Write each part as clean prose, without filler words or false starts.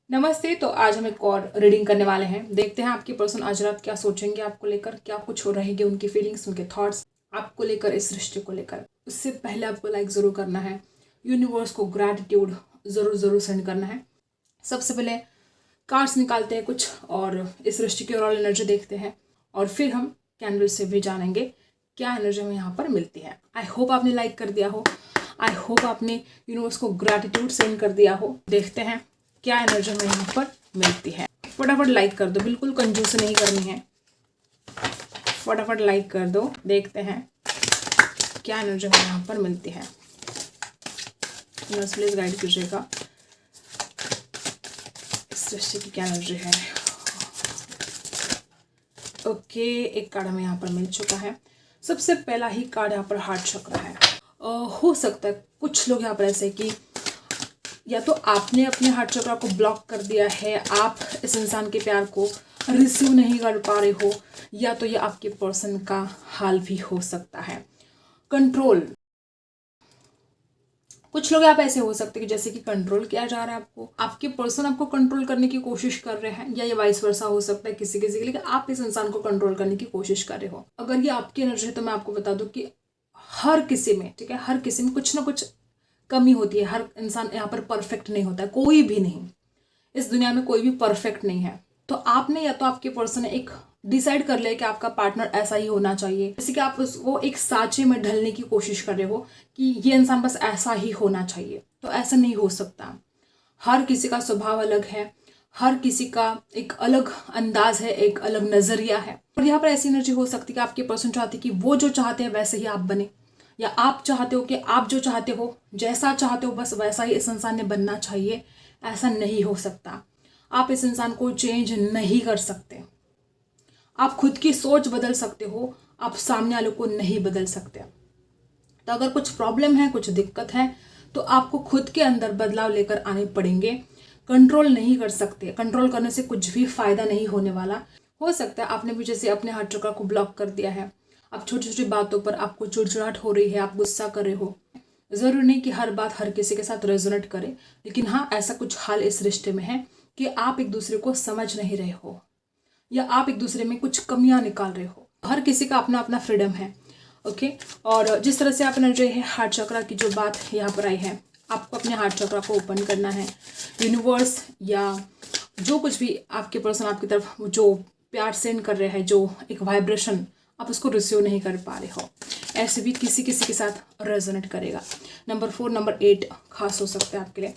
नमस्ते। तो आज हम एक और रीडिंग करने वाले हैं। देखते हैं आपकी पर्सन आज रात क्या सोचेंगे आपको लेकर, क्या कुछ हो रहेगी उनकी फीलिंग्स, उनके थॉट्स आपको लेकर, इस रिश्ते को लेकर। उससे पहले आपको लाइक ज़रूर करना है, यूनिवर्स को ग्रैटिट्यूड ज़रूर सेंड करना है। सबसे पहले कार्ड्स निकालते हैं कुछ और इस रिश्ते की ओवरऑल एनर्जी देखते हैं और फिर हम कैंडल से भी जानेंगे क्या एनर्जी हमें यहाँ पर मिलती है। आई होप आपने लाइक कर दिया हो, आई होप आपने यूनिवर्स को ग्रैटिट्यूड सेंड कर दिया हो। देखते हैं क्या एनर्जी हमें यहाँ पर मिलती है। फटाफट लाइक कर दो, बिल्कुल कंजूस नहीं करनी है, फटाफट लाइक कर दो। देखते हैं क्या एनर्जी हमें यहाँ पर मिलती है। यूनिवर्स प्लीज गाइड कीजिएगा, इस रिश्ते की क्या एनर्जी है। ओके, एक कार्ड हमें यहाँ पर मिल चुका है। सबसे पहला ही कार्ड यहाँ पर हार्ट चक्र है। हो सकता है कुछ लोग यहाँ पर ऐसे कि या तो आपने अपने हार्ट चक्र को ब्लॉक कर दिया है, आप इस इंसान के प्यार को रिसीव नहीं कर पा रहे हो, या तो ये आपके पर्सन का हाल भी हो सकता है। कंट्रोल, कुछ लोग आप ऐसे हो सकते हैं कि जैसे कि कंट्रोल किया जा रहा है आपको, आपके पर्सन आपको कंट्रोल करने की कोशिश कर रहे हैं, या ये वाइस वर्सा हो सकता है किसी किसी के, लेकिन आप इस इंसान को कंट्रोल करने की कोशिश कर रहे हो। अगर ये आपकी एनर्जी है तो मैं आपको बता दूं कि हर किसी में, ठीक है, हर किसी में कुछ ना कुछ कमी होती है। हर इंसान यहाँ पर परफेक्ट नहीं होता है, कोई भी नहीं, इस दुनिया में कोई भी परफेक्ट नहीं है। तो आपने या तो आपके पर्सन ने एक डिसाइड कर लिया कि आपका पार्टनर ऐसा ही होना चाहिए, जैसे कि आप उसको एक सांचे में ढलने की कोशिश कर रहे हो कि ये इंसान बस ऐसा ही होना चाहिए, तो ऐसा नहीं हो सकता। हर किसी का स्वभाव अलग है, हर किसी का एक अलग अंदाज है, एक अलग नजरिया है। और यहाँ पर ऐसी एनर्जी हो सकती है कि आपके पर्सन चाहते कि वो जो चाहते हैं वैसे ही आप बने, या आप चाहते हो कि आप जो चाहते हो, जैसा चाहते हो बस वैसा ही इस इंसान ने बनना चाहिए। ऐसा नहीं हो सकता। आप इस इंसान को चेंज नहीं कर सकते। आप खुद की सोच बदल सकते हो, आप सामने वाले को नहीं बदल सकते। तो अगर कुछ प्रॉब्लम है, कुछ दिक्कत है, तो आपको खुद के अंदर बदलाव लेकर आने पड़ेंगे। कंट्रोल नहीं कर सकते, कंट्रोल करने से कुछ भी फायदा नहीं होने वाला। हो सकता है आपने भी जैसे अपने हार्ट चक्र को ब्लॉक कर दिया है, अब छोटी छोटी बातों पर आपको चिड़चिड़ाहट हो रही है, आप गुस्सा कर रहे हो। जरूरी नहीं कि हर बात हर किसी के साथ रेजोनेट करे, लेकिन हाँ, ऐसा कुछ हाल इस रिश्ते में है कि आप एक दूसरे को समझ नहीं रहे हो, या आप एक दूसरे में कुछ कमियां निकाल रहे हो। हर किसी का अपना अपना फ्रीडम है। ओके, और जिस तरह से आपने जो है हार्ट चक्र की जो बात यहाँ पर आई है, आपको अपने हार्ट चक्र को ओपन करना है। यूनिवर्स या जो कुछ भी आपके पर्सन आपकी तरफ जो प्यार सेंड कर रहे हैं, जो एक वाइब्रेशन आप उसको रिसीव नहीं कर पा रहे हो, ऐसे भी किसी किसी के साथ रेजोनेट करेगा। नंबर 4, नंबर 8 खास हो सकता है आपके लिए।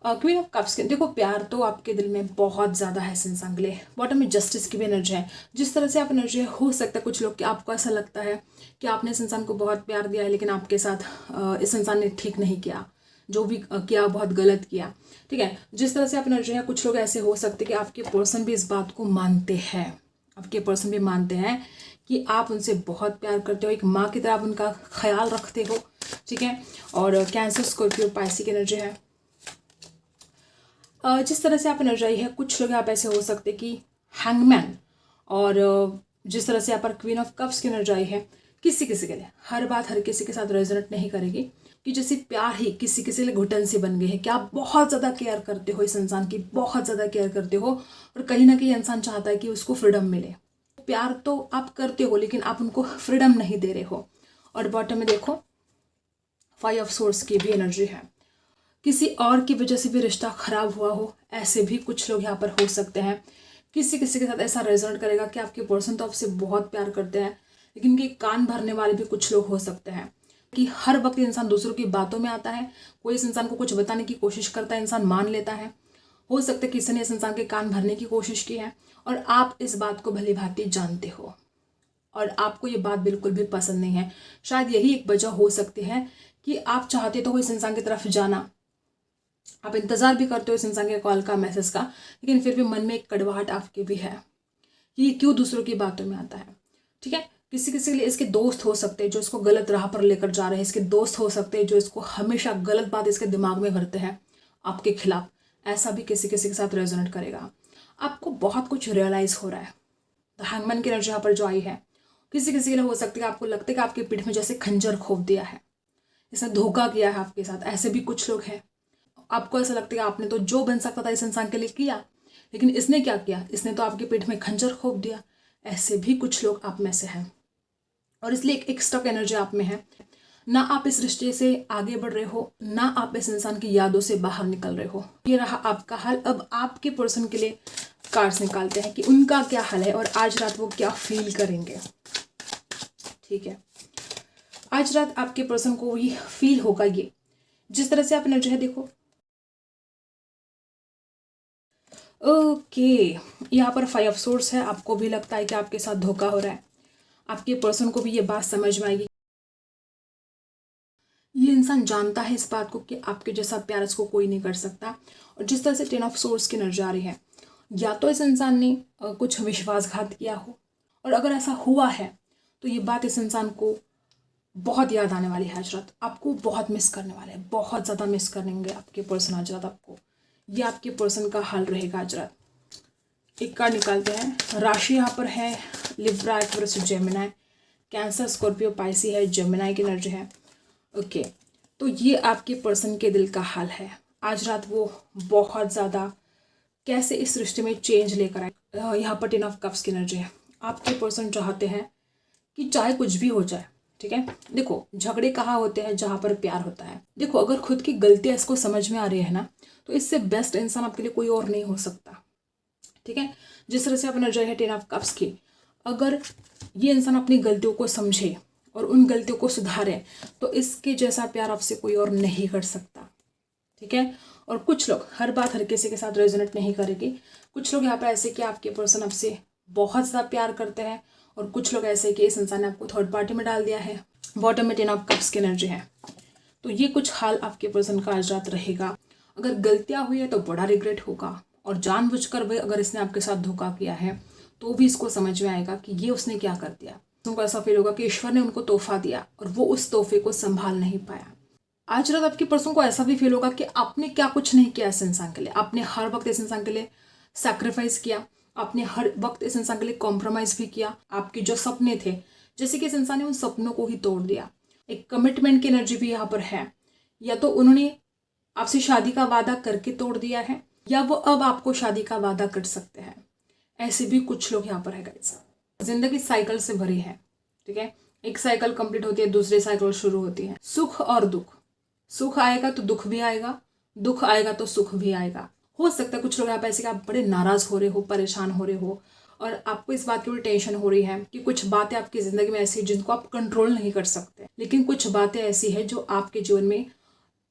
क्वीन ऑफ कप्स के, देखो प्यार तो आपके दिल में बहुत ज़्यादा है इस इंसान के लिए। बॉटम में जस्टिस की भी एनर्जी है। जिस तरह से आप एनर्जी है, हो सकता है कुछ लोग कि आपको ऐसा लगता है कि आपने इस इंसान को बहुत प्यार दिया है, लेकिन आपके साथ इस इंसान ने ठीक नहीं किया, जो भी किया बहुत गलत किया। ठीक है, जिस तरह से आप एनर्जी है, कुछ लोग ऐसे हो सकते हैं कि आपके पर्सन भी इस बात को मानते हैं, आपके पर्सन भी मानते हैं कि आप उनसे बहुत प्यार करते हो, एक माँ की तरह आप उनका ख्याल रखते हो। ठीक है, और कैंसर, स्कॉर्पियो, पाइसी की एनर्जी है। जिस तरह से आप एनर्जी है, कुछ लोग आप ऐसे हो सकते कि हैंगमैन, और जिस तरह से यहाँ पर क्वीन ऑफ कप्स की एनर्जी है, किसी किसी के लिए हर बात हर किसी के साथ रेजोनेट नहीं करेगी, कि जैसे प्यार ही किसी किसी लिए घुटन से बन गई है, कि आप बहुत ज़्यादा केयर करते हो इस इंसान की, बहुत ज़्यादा केयर करते हो, और कहीं ना कहीं इंसान चाहता है कि उसको फ्रीडम मिले। प्यार तो आप करते हो, लेकिन आप उनको फ्रीडम नहीं दे रहे हो। और बॉटम में देखो 5 ऑफ सोर्स की भी एनर्जी है। किसी और की वजह से भी रिश्ता खराब हुआ हो, ऐसे भी कुछ लोग यहाँ पर हो सकते हैं। किसी किसी के साथ ऐसा रेजोनेट करेगा कि आपके पर्सन तो आपसे बहुत प्यार करते हैं, लेकिन उनके कान भरने वाले भी कुछ लोग हो सकते हैं, कि हर वक्त इंसान दूसरों की बातों में आता है। कोई इस इंसान को कुछ बताने की कोशिश करता है, इंसान मान लेता है। हो सकता है किसी ने इस इंसान के कान भरने की कोशिश की है, और आप इस बात को भली भांति जानते हो, और आपको ये बात बिल्कुल भी पसंद नहीं है। शायद यही एक वजह हो सकती है कि आप चाहते तो हो इस इंसान की तरफ जाना, आप इंतज़ार भी करते हो इस इंसान के कॉल का, मैसेज का, लेकिन फिर भी मन में एक कड़वाहट आपके भी है कि ये क्यों दूसरों की बातों में आता है। ठीक है, किसी किसी के लिए इसके दोस्त हो सकते हैं जो इसको गलत राह पर लेकर जा रहे हैं, इसके दोस्त हो सकते हैं जो इसको हमेशा गलत बात इसके दिमाग में भरते हैं आपके खिलाफ। ऐसा भी किसी किसी के साथ रेजोनेट करेगा। आपको बहुत कुछ रियलाइज हो रहा है। द हैंगमैन की एनर्जी यहाँ पर जो आई है, किसी किसी के लिए हो सकती है आपको लगता है कि आपकी पीठ में जैसे खंजर खोप दिया है, इसने धोखा किया है आपके साथ, ऐसे भी कुछ लोग हैं। आपको ऐसा लगता है कि आपने तो जो बन सकता था इस इंसान के लिए किया, लेकिन इसने क्या किया, इसने तो आपके पेट में खंजर खोप दिया। ऐसे भी कुछ लोग आप में से हैं और इसलिए एक स्टक एनर्जी आप में है। ना आप इस रिश्ते से आगे बढ़ रहे हो, ना आप इस इंसान की यादों से बाहर निकल रहे हो। ये रहा आपका हाल। अब आपके पर्सन के लिए कार्ड्स निकालते हैं कि उनका क्या हाल है और आज रात वो क्या फील करेंगे। ठीक है, आज रात आपके पर्सन को वही फील होगा। ये जिस तरह से आप एनर्जी है देखो, ओके, यहाँ पर 5 ऑफ सोर्ड्स है। आपको भी लगता है कि आपके साथ धोखा हो रहा है। आपके पर्सन को भी ये बात समझ में आएगी। ये इंसान जानता है इस बात को कि आपके जैसा प्यार इसको कोई नहीं कर सकता। और जिस तरह से 10 ऑफ सोर्ड्स की एनर्जी आ रही है, या तो इस इंसान ने कुछ विश्वासघात किया हो, और अगर ऐसा हुआ है तो ये बात इस इंसान को बहुत याद आने वाली है। आज रात आपको बहुत मिस करने वाले हैं, बहुत ज़्यादा मिस करेंगे आपके पर्सन आज रात आपको। ये आपके पर्सन का हाल रहेगा आज रात। एक कार्ड निकालते हैं। राशि यहाँ पर है Libra, Aquarius, Gemini, cancer, Scorpio, Pisces है, जेमिनी की एनर्जी है। ओके, तो ये आपके पर्सन के दिल का हाल है। आज रात वो बहुत ज़्यादा कैसे इस रिश्ते में चेंज लेकर आए। यहाँ पर 10 ऑफ कप्स की एनर्जी है। आपके पर्सन चाहते हैं कि चाहे कुछ भी हो जाए, ठीक है। देखो, झगड़े कहाँ होते हैं, जहाँ पर प्यार होता है। देखो, अगर खुद की गलतियाँ इसको समझ में आ रही है ना, तो इससे बेस्ट इंसान आपके लिए कोई और नहीं हो सकता, ठीक है। जिस तरह से आप एनर्जी है 10 ऑफ कप्स की, अगर ये इंसान अपनी गलतियों को समझे और उन गलतियों को सुधारे, तो इसके जैसा प्यार आपसे कोई और नहीं कर सकता, ठीक है। और कुछ लोग, हर बात हर किसी के साथ रेजोनेट नहीं करेगी। कुछ लोग यहाँ पर ऐसे कि आपके पर्सन आपसे बहुत ज़्यादा प्यार करते हैं, और कुछ लोग ऐसे कि इस इंसान ने आपको थर्ड पार्टी में डाल दिया है। बॉटम में 10 ऑफ कप्स की एनर्जी है। तो ये कुछ हाल आपके पर्सन का आज रात रहेगा। अगर गलतियाँ हुई है तो बड़ा रिग्रेट होगा, और जानबूझकर भी अगर इसने आपके साथ धोखा किया है तो भी इसको समझ में आएगा कि ये उसने क्या कर दिया। उनको ऐसा फील होगा कि ईश्वर ने उनको तोहफा दिया और वो उस तोहफे को संभाल नहीं पाया। आज रात आपके पर्सन को ऐसा भी फील होगा कि आपने क्या कुछ नहीं किया इस इंसान के लिए। आपने हर वक्त इस इंसान के लिए सैक्रिफाइस किया, आपने हर वक्त इस इंसान के लिए कॉम्प्रोमाइज भी किया। आपके जो सपने थे, जैसे कि इस इंसान ने उन सपनों को ही तोड़ दिया। एक कमिटमेंट की एनर्जी भी यहाँ पर है। या तो उन्होंने आपसे शादी का वादा करके तोड़ दिया है, या वो अब आपको शादी का वादा कर सकते हैं। ऐसे भी कुछ लोग यहाँ पर है गाइस। जिंदगी साइकिल से भरी है, ठीक है। एक साइकिल कंप्लीट होती है, दूसरी साइकिल शुरू होती है। सुख और दुख, सुख आएगा तो दुख भी आएगा, दुख आएगा तो सुख भी आएगा। हो सकता है कुछ लोग यहाँ पे ऐसे कि आप बड़े नाराज हो रहे हो, परेशान हो रहे हो, और आपको इस बात की बड़ी टेंशन हो रही है कि कुछ बातें आपकी जिंदगी में ऐसी जिनको आप कंट्रोल नहीं कर सकते। लेकिन कुछ बातें ऐसी है जो आपके जीवन में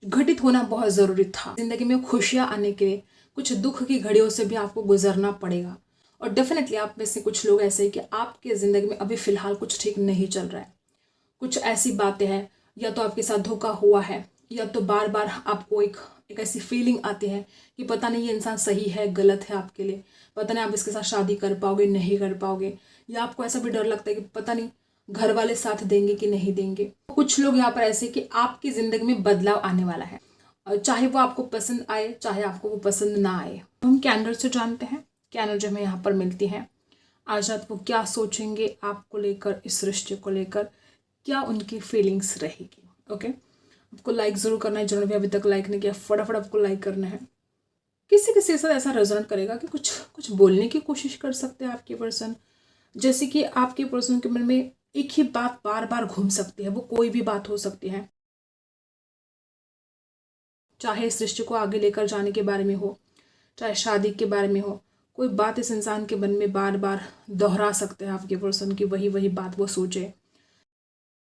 घटित होना बहुत जरूरी था। जिंदगी में खुशियां आने के लिए कुछ दुख की घड़ियों से भी आपको गुजरना पड़ेगा। और डेफिनेटली आप में से कुछ लोग ऐसे हैं कि आपके ज़िंदगी में अभी फ़िलहाल कुछ ठीक नहीं चल रहा है। कुछ ऐसी बातें हैं, या तो आपके साथ धोखा हुआ है, या तो बार बार आपको एक ऐसी फीलिंग आती है कि पता नहीं ये इंसान सही है गलत है आपके लिए, पता नहीं आप इसके साथ शादी कर पाओगे नहीं कर पाओगे, या आपको ऐसा भी डर लगता है कि पता नहीं घर वाले साथ देंगे कि नहीं देंगे। कुछ लोग यहाँ पर ऐसे कि आपकी ज़िंदगी में बदलाव आने वाला है, चाहे वो आपको पसंद आए चाहे आपको वो पसंद ना आए। हम कैंडल से जानते हैं क्या एनर्जी हमें यहाँ पर मिलती है। आज रात वो क्या सोचेंगे आपको लेकर, इस रिश्ते को लेकर, क्या उनकी फीलिंग्स रहेगी। ओके, आपको लाइक ज़रूर करना है, जिन्होंने भी अभी तक लाइक नहीं किया फटाफट आपको लाइक करना है। किसी किसी के साथ ऐसा रेजोनेट करेगा कि कुछ बोलने की कोशिश कर सकते हैं आपके पर्सन। जैसे कि आपके पर्सन के मन में एक ही बात बार बार घूम सकती है, वो कोई भी बात हो सकती है, चाहे इस रिश्ते को आगे लेकर जाने के बारे में हो, चाहे शादी के बारे में हो। कोई बात इस इंसान के मन में बार बार दोहरा सकते हैं आपके पर्सन की, वही वही बात वो सोचे।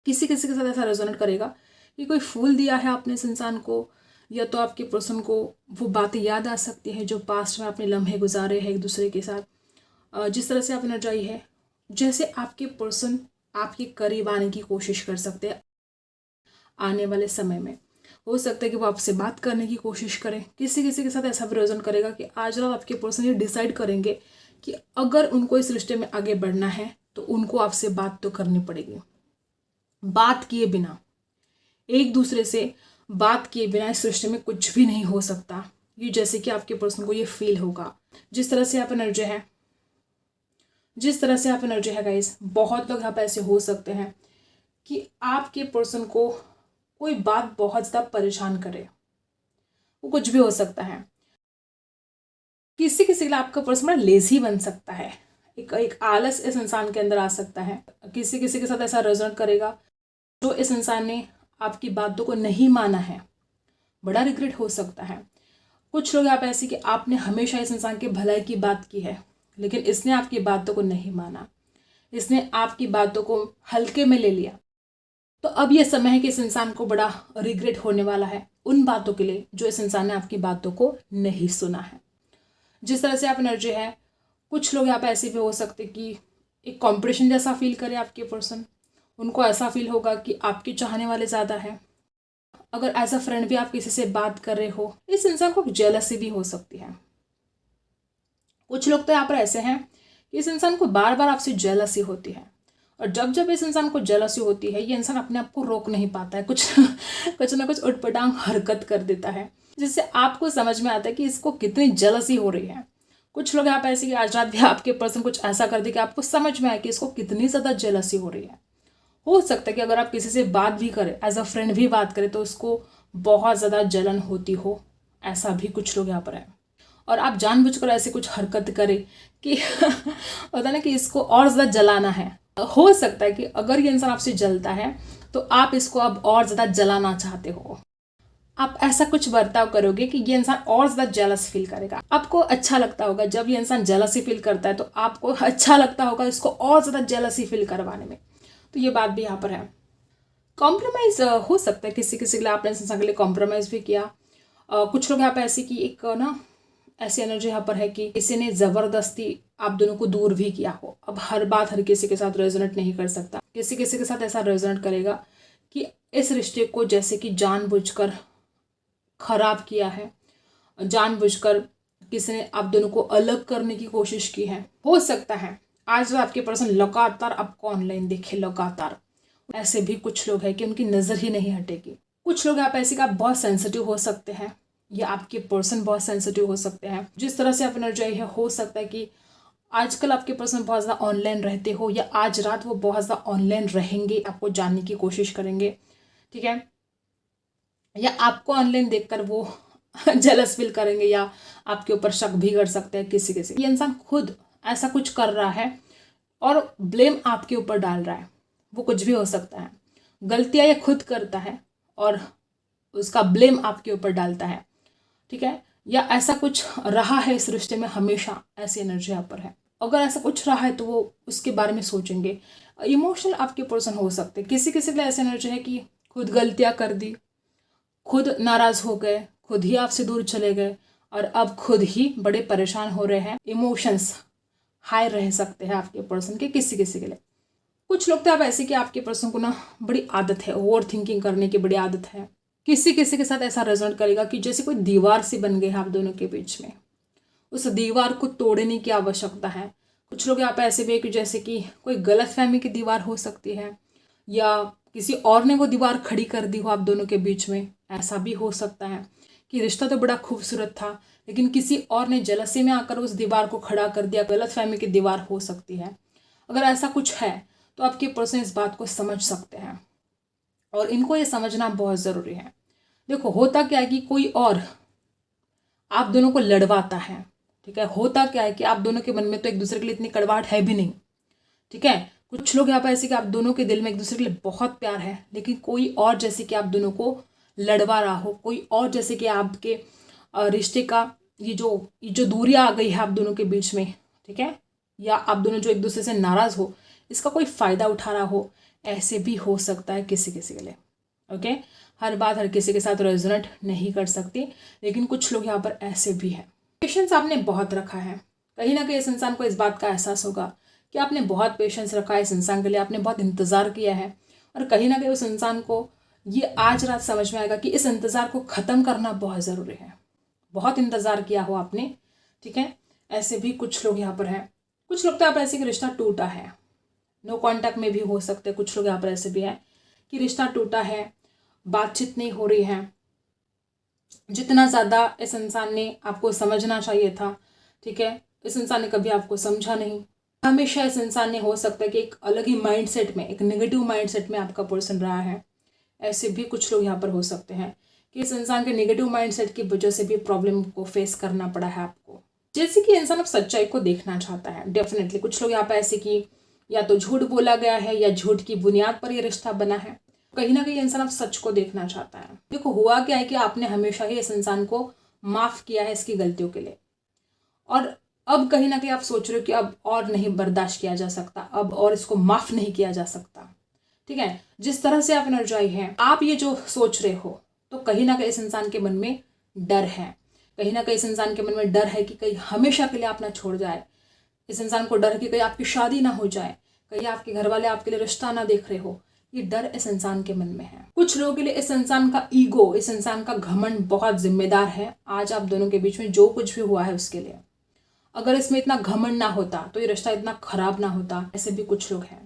किसी किसी के साथ ऐसा रेजोनेट करेगा कि कोई फूल दिया है आपने इस इंसान को, या तो आपके पर्सन को वो बातें याद आ सकती हैं जो पास्ट में आपने लम्हे गुजारे हैं एक दूसरे के साथ। जिस तरह से आप एनर्जाई है, जैसे आपके पर्सन आपके करीब आने की कोशिश कर सकते हैं आने वाले समय में। हो सकता है कि वो आपसे बात करने की कोशिश करें। किसी किसी के साथ ऐसा भी रेजोनेट करेगा कि आज रात आपके पर्सन ये डिसाइड करेंगे कि अगर उनको इस रिश्ते में आगे बढ़ना है तो उनको आपसे बात तो करनी पड़ेगी। बात किए बिना, एक दूसरे से बात किए बिना इस रिश्ते में कुछ भी नहीं हो सकता। ये जैसे कि आपके पर्सन को ये फील होगा। जिस तरह से आप एनर्जी है गाइस, बहुत लोग यहाँ पे ऐसे हो सकते हैं कि आपके पर्सन को कोई बात बहुत ज़्यादा परेशान करे, वो कुछ भी हो सकता है। किसी किसी के लिए आपका पर्सन बड़ा लेजी बन सकता है, एक आलस इस इंसान के अंदर आ सकता है। किसी किसी के साथ ऐसा रेजोनेट करेगा जो इस इंसान ने आपकी बातों को नहीं माना है, बड़ा रिग्रेट हो सकता है। कुछ लोग आप ऐसे कि आपने हमेशा इस इंसान की भलाई की बात की है, लेकिन इसने आपकी बातों को नहीं माना, इसने आपकी बातों को हल्के में ले लिया। तो अब यह समय है कि इस इंसान को बड़ा रिग्रेट होने वाला है उन बातों के लिए जो इस इंसान ने आपकी बातों को नहीं सुना है। जिस तरह से आप एनर्जी है, कुछ लोग यहाँ पे ऐसे भी हो सकते कि एक कंपटीशन जैसा फील करे आपके पर्सन। उनको ऐसा फील होगा कि आपके चाहने वाले ज़्यादा हैं। अगर एज अ फ्रेंड भी आप किसी से बात कर रहे हो, इस इंसान को जेलसी भी हो सकती है। कुछ लोग तो यहाँ पर ऐसे हैं कि इस इंसान को बार बार आपसे जेलसी होती है, और जब जब इस इंसान को जेलसी होती है, ये इंसान अपने आप को रोक नहीं पाता है, कुछ ना कुछ उटपटांग हरकत कर देता है, जिससे आपको समझ में आता है कि इसको कितनी जेलसी हो रही है। कुछ लोग यहाँ पे ऐसे कि आज रात भी आपके पर्सन कुछ ऐसा कर दे कि आपको समझ में आए कि इसको कितनी ज़्यादा जेलसी हो रही है। हो सकता है कि अगर आप किसी से बात भी करें, एज अ फ्रेंड भी बात करें, तो उसको बहुत ज़्यादा जलन होती हो, ऐसा भी कुछ लोग यहाँ पर है। और आप जानबूझकर ऐसे कुछ हरकत करें कि होता ना कि इसको और ज़्यादा जलाना है। हो सकता है कि अगर ये इंसान आपसे जलता है तो आप इसको अब और ज़्यादा जलाना चाहते हो। आप ऐसा कुछ बर्ताव करोगे कि ये इंसान और ज़्यादा जेलस फील करेगा। आपको अच्छा लगता होगा जब ये इंसान जेलसी फील करता है, तो आपको अच्छा लगता होगा इसको और ज़्यादा जेलसी फील करवाने में। तो ये बात भी यहाँ पर है। कॉम्प्रोमाइज़ हो सकता है, किसी किसी के लिए आपने इस इंसान के लिए कॉम्प्रोमाइज़ भी किया। कुछ लोग यहाँ पे ऐसे कि एक ना ऐसी एनर्जी यहाँ पर है कि किसी ने ज़बरदस्ती आप दोनों को दूर भी किया हो। अब हर बात हर किसी के साथ रेजोनेट नहीं कर सकता, किसी किसी के साथ ऐसा रेजोनेट करेगा कि इस रिश्ते को जैसे कि जानबूझकर खराब किया है, जानबूझकर किसी ने आप दोनों को अलग करने की कोशिश की है। हो सकता है आज वो आपके पर्सन लगातार आपको ऑनलाइन देखे, लगातार। ऐसे भी कुछ लोग हैं कि उनकी नज़र ही नहीं हटेगी। कुछ लोग आप ऐसे कि आप बहुत सेंसिटिव हो सकते हैं, या आपके पर्सन बहुत सेंसिटिव हो सकते हैं। जिस तरह से आप एनर्जी है, हो सकता है कि आजकल आपके पर्सन बहुत ज़्यादा ऑनलाइन रहते हो, या आज रात वो बहुत ज़्यादा ऑनलाइन रहेंगे, आपको जानने की कोशिश करेंगे, ठीक है। या आपको ऑनलाइन देखकर वो जेलस फील करेंगे, या आपके ऊपर शक भी कर सकते हैं किसी किसी। ये इंसान खुद ऐसा कुछ कर रहा है और ब्लेम आपके ऊपर डाल रहा है। वो कुछ भी हो सकता है, गलतियाँ ये खुद करता है और उसका ब्लेम आपके ऊपर डालता है, ठीक है। या ऐसा कुछ रहा है इस रिश्ते में हमेशा, ऐसी एनर्जी यहाँ पर है। अगर ऐसा कुछ रहा है तो वो उसके बारे में सोचेंगे। इमोशनल आपके पर्सन हो सकते हैं। किसी किसी के लिए ऐसी एनर्जी है कि खुद गलतियाँ कर दी, खुद नाराज़ हो गए, खुद ही आपसे दूर चले गए, और अब खुद ही बड़े परेशान हो रहे हैं। इमोशंस हाई रह सकते हैं आपके पर्सन के किसी किसी के लिए। कुछ लोग तो आप ऐसे कि आपके पर्सन को ना बड़ी आदत है, ओवर थिंकिंग करने की बड़ी आदत है। किसी किसी के साथ ऐसा रेजोनेट करेगा कि जैसे कोई दीवार सी बन गई है आप दोनों के बीच में, उस दीवार को तोड़ने की आवश्यकता है। कुछ लोग यहाँ पे ऐसे भी है कि जैसे कि कोई गलतफहमी की दीवार हो सकती है, या किसी और ने वो दीवार खड़ी कर दी हो आप दोनों के बीच में। ऐसा भी हो सकता है कि रिश्ता तो बड़ा खूबसूरत था, लेकिन किसी और ने जलसे में आकर उस दीवार को खड़ा कर दिया। गलतफहमी की दीवार हो सकती है। अगर ऐसा कुछ है तो आपके पर्सन इस बात को समझ सकते हैं, और इनको ये समझना बहुत ज़रूरी है। देखो होता क्या है कि कोई और आप दोनों को लड़वाता है, ठीक है। होता क्या है कि आप दोनों के मन में तो एक दूसरे के लिए इतनी कड़वाहट है भी नहीं, ठीक है। कुछ लोग यहाँ पर ऐसे कि आप दोनों के दिल में एक दूसरे के लिए बहुत प्यार है, लेकिन कोई और जैसे कि आप दोनों को लड़वा रहा हो, कोई और जैसे कि आपके रिश्ते का ये जो दूरी आ गई है आप दोनों के बीच में, ठीक है, या आप दोनों जो एक दूसरे से नाराज़ हो, इसका कोई फ़ायदा उठा रहा हो। ऐसे भी हो सकता है किसी किसी के लिए, ओके। हर बात हर किसी के साथ रेजोनेट नहीं कर सकती, लेकिन कुछ लोग यहाँ पर ऐसे भी हैं। पेशेंस आपने बहुत रखा है, कहीं ना कहीं इस इंसान को इस बात का एहसास होगा कि आपने बहुत पेशेंस रखा है इस इंसान के लिए, आपने बहुत इंतज़ार किया है, और कहीं ना कहीं उस इंसान को ये आज रात समझ में आएगा कि इस इंतज़ार को ख़त्म करना बहुत ज़रूरी है। बहुत इंतज़ार किया हो आपने, ठीक है। ऐसे भी कुछ लोग यहाँ पर हैं। कुछ लोग तो यहाँ पर ऐसे कि रिश्ता टूटा है, नो कॉन्टैक्ट में भी हो सकते हैं। कुछ लोग यहाँ पर ऐसे भी हैं कि रिश्ता टूटा है, बातचीत नहीं हो रही है। जितना ज़्यादा इस इंसान ने आपको समझना चाहिए था, ठीक है, इस इंसान ने कभी आपको समझा नहीं। हमेशा इस इंसान ने हो सकता है कि एक अलग ही माइंडसेट में, एक नेगेटिव माइंडसेट में आपका पर्सन रहा है। ऐसे भी कुछ लोग यहाँ पर हो सकते हैं कि इस इंसान के नेगेटिव माइंडसेट की वजह से भी प्रॉब्लम को फेस करना पड़ा है आपको। जैसे कि इंसान अब सच्चाई को देखना चाहता है। डेफिनेटली कुछ लोग यहाँ पे ऐसे कि या तो झूठ बोला गया है या झूठ की बुनियाद पर ये रिश्ता बना है। कहीं ना कहीं इंसान अब सच को देखना चाहता है। देखो हुआ क्या है कि आपने हमेशा ही इस इंसान को माफ किया है इसकी गलतियों के लिए, और अब कहीं ना कहीं आप सोच रहे हो कि अब और नहीं बर्दाश्त किया जा सकता, अब और इसको माफ नहीं किया जा सकता। ठीक है, जिस तरह से आप एनर्जाई हैं, आप ये जो सोच रहे हो, तो कहीं ना कहीं इस इंसान के मन में डर है। कहीं ना कहीं इस इंसान के मन में डर है कि कहीं हमेशा के लिए आप ना छोड़ जाए। इस इंसान को डर है कि कहीं आपकी शादी ना हो जाए, कहीं आपके घर वाले आपके लिए रिश्ता ना देख रहे हो। ये डर इस इंसान के मन में है। कुछ लोगों के लिए इस इंसान का ईगो, इस इंसान का घमंड बहुत जिम्मेदार है आज आप दोनों के बीच में जो कुछ भी हुआ है उसके लिए। अगर इसमें इतना घमंड ना होता तो ये रिश्ता इतना खराब ना होता। ऐसे भी कुछ लोग हैं।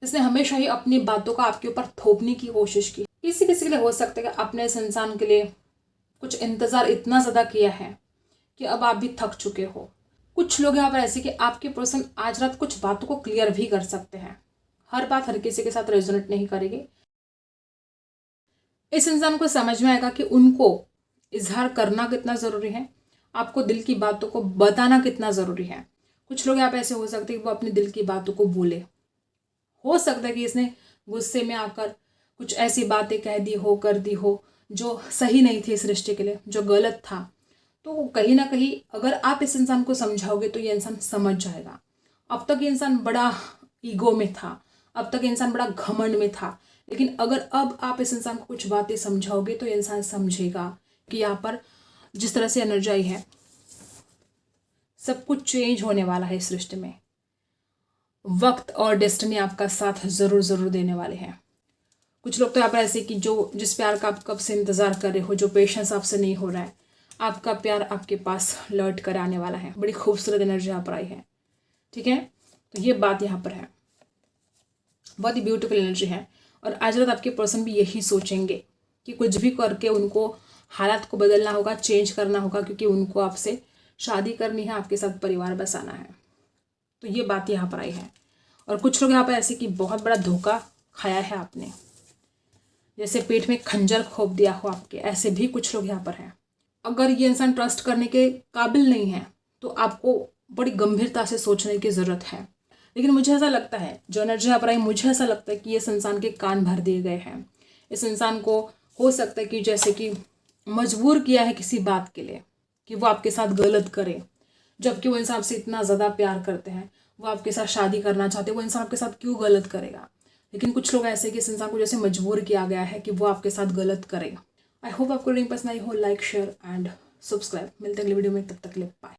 इसने हमेशा ही अपनी बातों का आपके ऊपर थोपने की कोशिश की। किसी किसी के लिए हो सकता है कि आपने इस इंसान के लिए कुछ इंतजार इतना ज़्यादा किया है कि अब आप भी थक चुके हो। कुछ लोग यहाँ पर ऐसे कि आपके पर्सन आज रात कुछ बातों को क्लियर भी कर सकते हैं। हर बात हर किसी के साथ रेजोनेट नहीं करेगी। इस इंसान को समझ में आएगा कि उनको इजहार करना कितना ज़रूरी है, आपको दिल की बातों को बताना कितना ज़रूरी है। कुछ लोग यहाँ पे ऐसे हो सकते हैं कि वो अपने दिल की बातों को बोले। हो सकता है कि इसने गुस्से में आकर कुछ ऐसी बातें कह दी हो, कर दी हो जो सही नहीं थी इस रिश्ते के लिए, जो गलत था। तो कहीं ना कहीं अगर आप इस इंसान को समझाओगे तो ये इंसान समझ जाएगा। अब तक ये इंसान बड़ा ईगो में था, अब तक इंसान बड़ा घमंड में था, लेकिन अगर अब आप इस इंसान को कुछ बातें समझाओगे तो ये इंसान समझेगा कि यहाँ पर जिस तरह से एनर्जाई है, सब कुछ चेंज होने वाला है इस रिश्ते में। वक्त और डेस्टिनी आपका साथ ज़रूर ज़रूर देने वाले हैं। कुछ लोग तो यहाँ पर ऐसे कि जो जिस प्यार का आप कब से इंतज़ार कर रहे हो, जो पेशेंस आपसे नहीं हो रहा है, आपका प्यार आपके पास लौट कर आने वाला है। बड़ी खूबसूरत एनर्जी यहाँ पर आई है। ठीक है, तो ये बात यहाँ पर है, बहुत ही ब्यूटीफुल एनर्जी है। और आज रात आपके पर्सन भी यही सोचेंगे कि कुछ भी करके उनको हालात को बदलना होगा, चेंज करना होगा, क्योंकि उनको आपसे शादी करनी है, आपके साथ परिवार बसाना है। तो ये बात यहाँ पर आई है। और कुछ लोग यहाँ पर ऐसे कि बहुत बड़ा धोखा खाया है आपने, जैसे पेट में खंजर खोप दिया हो आपके, ऐसे भी कुछ लोग यहाँ पर हैं। अगर ये इंसान ट्रस्ट करने के काबिल नहीं है तो आपको बड़ी गंभीरता से सोचने की ज़रूरत है। लेकिन मुझे ऐसा लगता है, जो एनर्जी यहाँ पर आई, मुझे ऐसा लगता है कि इस इंसान के कान भर दिए गए हैं। इस इंसान को हो सकता है कि जैसे कि मजबूर किया है किसी बात के लिए कि वो आपके साथ गलत करे, जबकि वो इंसान आपसे इतना ज़्यादा प्यार करते हैं, वो आपके साथ शादी करना चाहते हैं, वो इंसान आपके साथ क्यों गलत करेगा। लेकिन कुछ लोग ऐसे कि इस इंसान को जैसे मजबूर किया गया है कि वो आपके साथ गलत करे। आई होप आपको रीडिंग पसंद आई हो। Like, share and subscribe. मिलते हैं अगले वीडियो में, तब तक के लिए बाय।